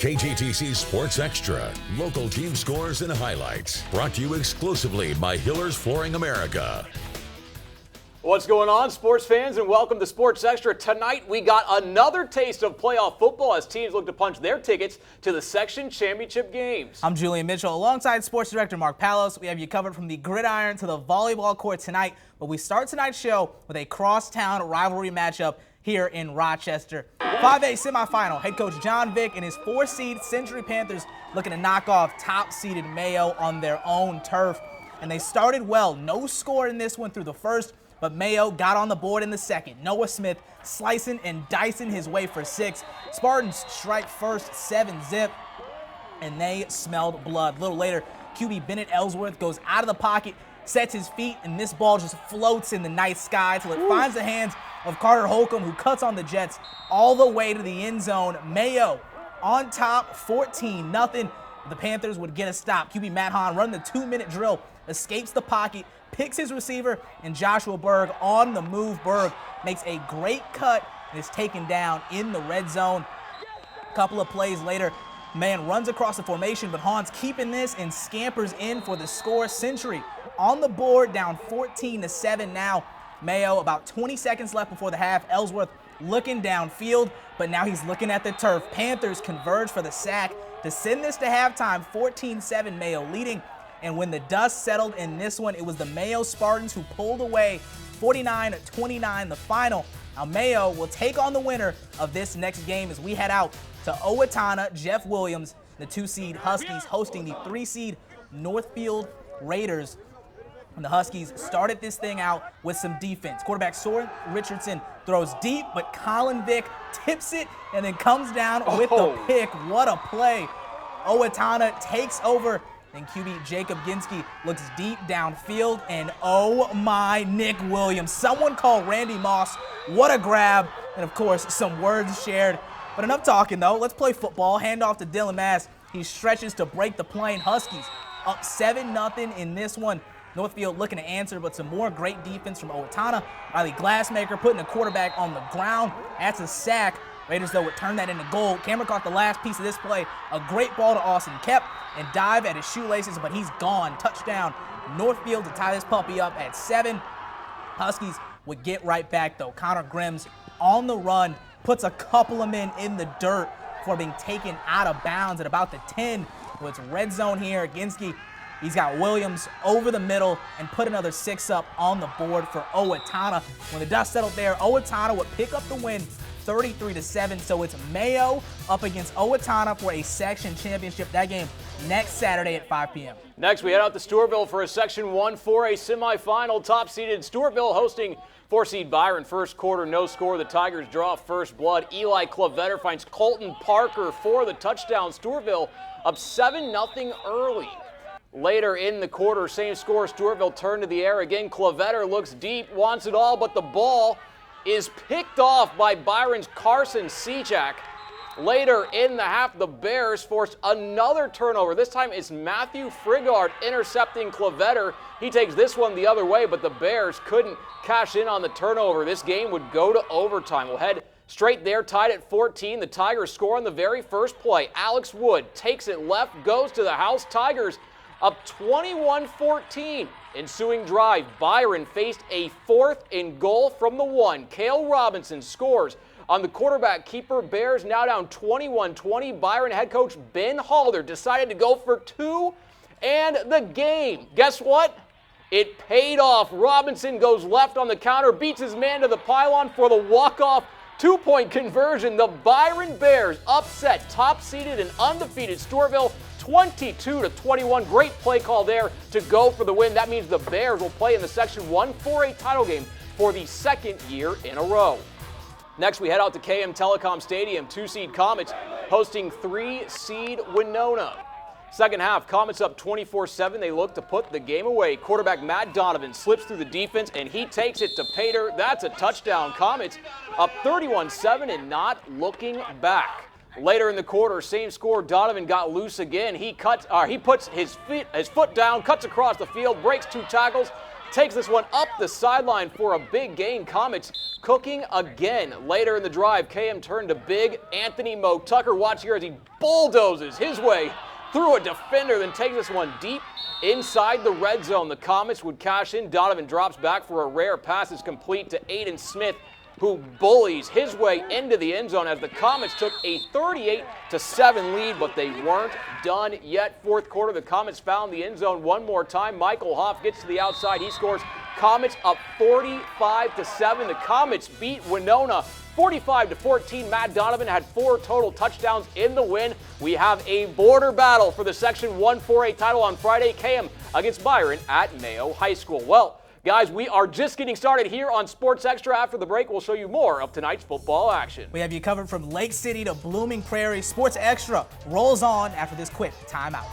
KGTC Sports Extra, local team scores and highlights. Brought to you exclusively by Hillers Flooring America. What's going on, sports fans, and welcome to Sports Extra. Tonight, we got another taste of playoff football as teams look to punch their tickets to the section championship games. I'm Julian Mitchell. Alongside sports director Mark Palos, we have you covered from the gridiron to the volleyball court tonight. But we start tonight's show with a crosstown rivalry matchup here in Rochester. 5A semifinal, head coach John Vick and his 4-seed Century Panthers looking to knock off top-seeded Mayo on their own turf. And they started well. No score in this one through the first, but Mayo got on the board in the second. Noah Smith slicing and dicing his way for 6. Spartans strike first 7-zip, and they smelled blood. A little later, QB Bennett Ellsworth goes out of the pocket, sets his feet, and this ball just floats in the night sky till it finds the hands of Carter Holcomb, who cuts on the Jets all the way to the end zone. Mayo on top, 14-0. The Panthers would get a stop. QB Matt Hahn running the 2-minute drill, escapes the pocket, picks his receiver, and Joshua Berg on the move. Berg makes a great cut and is taken down in the red zone. A couple of plays later, man runs across the formation, but Hahn's keeping this and scampers in for the score. Century on the board, down 14-7 now. Mayo, about 20 seconds left before the half. Ellsworth looking downfield, but now he's looking at the turf. Panthers converge for the sack to send this to halftime, 14-7 Mayo leading. And when the dust settled in this one, it was the Mayo Spartans who pulled away 49-29 the final. Now Mayo will take on the winner of this next game as we head out to Owatonna. Jeff Williams, the 2-seed Huskies, hosting the 3-seed Northfield Raiders. And the Huskies started this thing out with some defense. Quarterback Soren Richardson throws deep, but Colin Vick tips it and then comes down with the pick. What a play. Owatonna takes over. Then QB Jacob Ginsky looks deep downfield, and oh my, Nick Williams. Someone call Randy Moss. What a grab. And of course, some words shared. But enough talking though. Let's play football. Hand off to Dylan Mass. He stretches to break the play. Huskies up 7-0 in this one. Northfield looking to answer, but some more great defense from Owatonna. Riley Glassmaker putting a quarterback on the ground. That's a sack. Raiders, though, would turn that into goal. Cameron caught the last piece of this play. A great ball to Austin Kep and dive at his shoelaces, but he's gone. Touchdown, Northfield to tie this puppy up at 7. Huskies would get right back, though. Connor Grims on the run, puts a couple of men in the dirt before being taken out of bounds at about the 10. So it's red zone here. Ginsky, he's got Williams over the middle and put another 6 up on the board for Owatonna. When the dust settled there, Owatonna would pick up the win 33-7. So it's Mayo up against Owatonna for a section championship. That game next Saturday at 5 p.m. Next, we head out to Stewartville for a Section 1 4A semifinal. Top-seeded Stewartville hosting 4-seed Byron. First quarter, no score. The Tigers draw first blood. Eli Clavetter finds Colton Parker for the touchdown. Stewartville up 7-0 early. Later in the quarter, same score, Stewartville turned to the air again. Clavetter looks deep, wants it all, but the ball is picked off by Byron's Carson Sejak. Later in the half, the Bears forced another turnover. This time it's Matthew Frigard intercepting Clavetter. He takes this one the other way, but the Bears couldn't cash in on the turnover. This game would go to overtime. We'll head straight there, tied at 14. The Tigers score on the very first play. Alex Wood takes it left, goes to the house. Tigers up 21-14. Ensuing drive, Byron faced a 4th and goal from the 1. Cale Robinson scores on the quarterback keeper. Bears now down 21-20. Byron head coach Ben Halder decided to go for 2 and the game. Guess what? It paid off. Robinson goes left on the counter, beats his man to the pylon for the walk-off 2-point conversion. The Byron Bears upset top-seeded and undefeated Stewartville 22-21. Great play call there to go for the win. That means the Bears will play in the Section 1 4A title game for the 2nd year in a row. Next, we head out to KM Telecom Stadium. 2-seed Comets hosting 3-seed Winona. Second half, Comets up 24-7. They look to put the game away. Quarterback Matt Donovan slips through the defense, and he takes it to Pater. That's a touchdown. Comets up 31-7 and not looking back. Later in the quarter, same score, Donovan got loose again. He puts his foot down, cuts across the field, breaks 2 tackles, takes this one up the sideline for a big gain. Comets cooking again. Later in the drive, KM turned to big Anthony Mo Tucker. Watch here as he bulldozes his way through a defender, then takes this one deep inside the red zone. The Comets would cash in. Donovan drops back for a rare pass. It's complete to Aiden Smith, who bullies his way into the end zone as the Comets took a 38-7 lead, but they weren't done yet. Fourth quarter, the Comets found the end zone one more time. Michael Hoff gets to the outside. He scores. Comets up 45-7. The Comets beat Winona 45-14. Matt Donovan had 4 total touchdowns in the win. We have a border battle for the Section 1-4A title on Friday. KM against Byron at Mayo High School. Well, guys, we are just getting started here on Sports Extra. After the break, we'll show you more of tonight's football action. We have you covered from Lake City to Blooming Prairie. Sports Extra rolls on after this quick timeout.